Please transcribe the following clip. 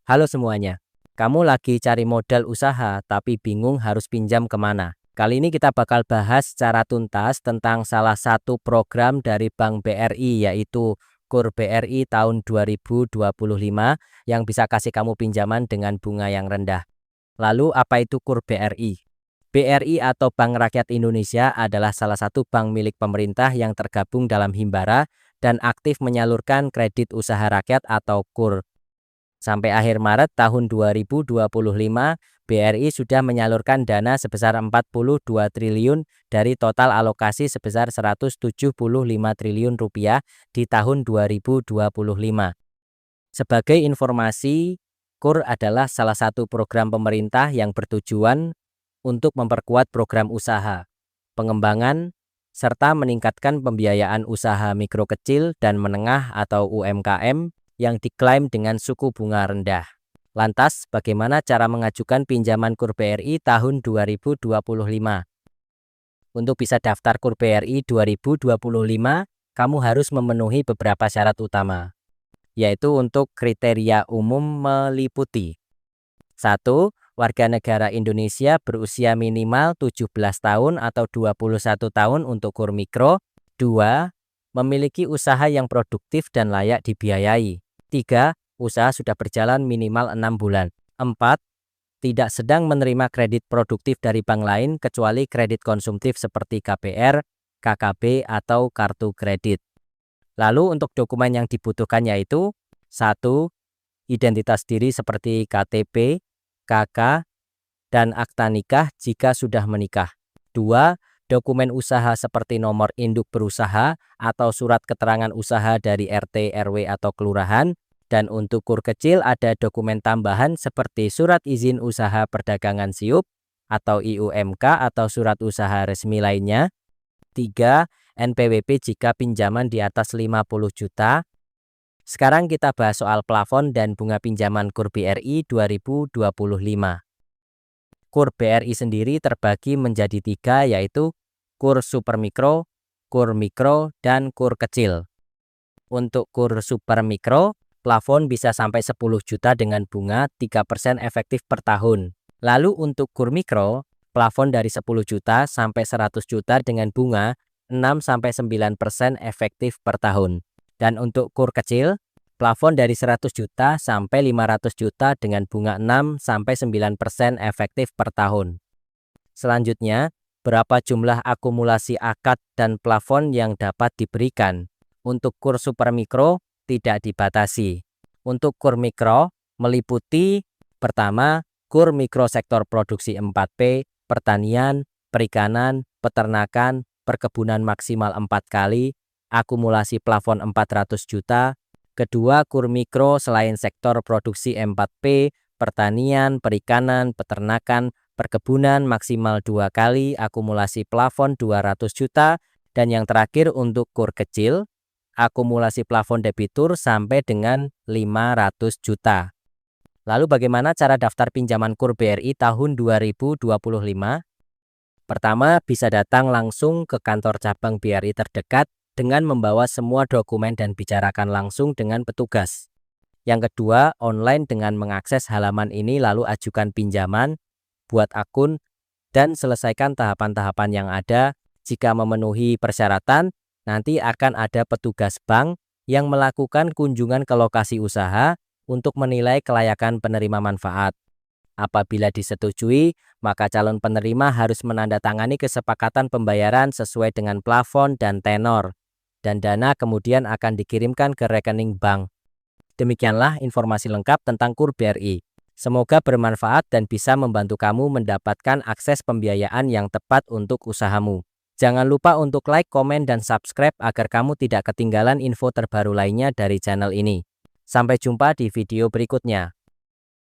Halo semuanya, kamu lagi cari modal usaha tapi bingung harus pinjam kemana? Kali ini kita bakal bahas secara tuntas tentang salah satu program dari Bank BRI yaitu KUR BRI tahun 2025 yang bisa kasih kamu pinjaman dengan bunga yang rendah. Lalu apa itu KUR BRI? BRI atau Bank Rakyat Indonesia adalah salah satu bank milik pemerintah yang tergabung dalam Himbara dan aktif menyalurkan kredit usaha rakyat atau KUR. Sampai akhir Maret tahun 2025, BRI sudah menyalurkan dana sebesar 42 triliun dari total alokasi sebesar 175 triliun rupiah di tahun 2025. Sebagai informasi, KUR adalah salah satu program pemerintah yang bertujuan untuk memperkuat program usaha, pengembangan, serta meningkatkan pembiayaan usaha mikro kecil dan menengah atau UMKM yang diklaim dengan suku bunga rendah. Lantas, bagaimana cara mengajukan pinjaman KUR BRI tahun 2025? Untuk bisa daftar KUR BRI 2025, kamu harus memenuhi beberapa syarat utama, yaitu untuk kriteria umum meliputi 1. Warga negara Indonesia berusia minimal 17 tahun atau 21 tahun untuk KUR Mikro. 2. Memiliki usaha yang produktif dan layak dibiayai. 3. Usaha sudah berjalan minimal 6 bulan. 4. Tidak sedang menerima kredit produktif dari bank lain kecuali kredit konsumtif seperti KPR, KKB, atau kartu kredit. Lalu untuk dokumen yang dibutuhkan yaitu 1. Identitas diri seperti KTP, KK, dan akta nikah jika sudah menikah. 2. Dokumen usaha seperti nomor induk berusaha atau surat keterangan usaha dari RT, RW, atau kelurahan. Dan untuk KUR kecil ada dokumen tambahan seperti surat izin usaha perdagangan siup atau IUMK atau surat usaha resmi lainnya. 3. NPWP jika pinjaman di atas 50 juta. Sekarang kita bahas soal plafon dan bunga pinjaman KUR BRI 2025. KUR BRI sendiri terbagi menjadi 3 yaitu KUR Supermikro, KUR Mikro, dan KUR Kecil. Untuk KUR Supermikro, plafon bisa sampai 10 juta dengan bunga 3% efektif per tahun. Lalu untuk KUR Mikro, plafon dari 10 juta sampai 100 juta dengan bunga 6-9% efektif per tahun. Dan untuk KUR Kecil, plafon dari 100 juta sampai 500 juta dengan bunga 6-9% efektif per tahun. Selanjutnya, berapa jumlah akumulasi akad dan plafon yang dapat diberikan? Untuk KUR Supermikro tidak dibatasi. Untuk KUR Mikro meliputi pertama, KUR Mikro sektor produksi 4P, pertanian, perikanan, peternakan, perkebunan maksimal 4 kali, akumulasi plafon 400 juta. Kedua, KUR Mikro selain sektor produksi 4P, pertanian, perikanan, peternakan, perkebunan maksimal 2 kali, akumulasi plafon 200 juta. Dan yang terakhir untuk KUR kecil, akumulasi plafon debitur sampai dengan 500 juta. Lalu bagaimana cara daftar pinjaman KUR BRI tahun 2025? Pertama, bisa datang langsung ke kantor cabang BRI terdekat dengan membawa semua dokumen dan bicarakan langsung dengan petugas. Yang kedua, online dengan mengakses halaman ini lalu ajukan pinjaman, buat akun, dan selesaikan tahapan-tahapan yang ada. Jika memenuhi persyaratan, nanti akan ada petugas bank yang melakukan kunjungan ke lokasi usaha untuk menilai kelayakan penerima manfaat. Apabila disetujui, maka calon penerima harus menandatangani kesepakatan pembayaran sesuai dengan plafon dan tenor, dan dana kemudian akan dikirimkan ke rekening bank. Demikianlah informasi lengkap tentang KUR BRI. Semoga bermanfaat dan bisa membantu kamu mendapatkan akses pembiayaan yang tepat untuk usahamu. Jangan lupa untuk like, komen, dan subscribe agar kamu tidak ketinggalan info terbaru lainnya dari channel ini. Sampai jumpa di video berikutnya.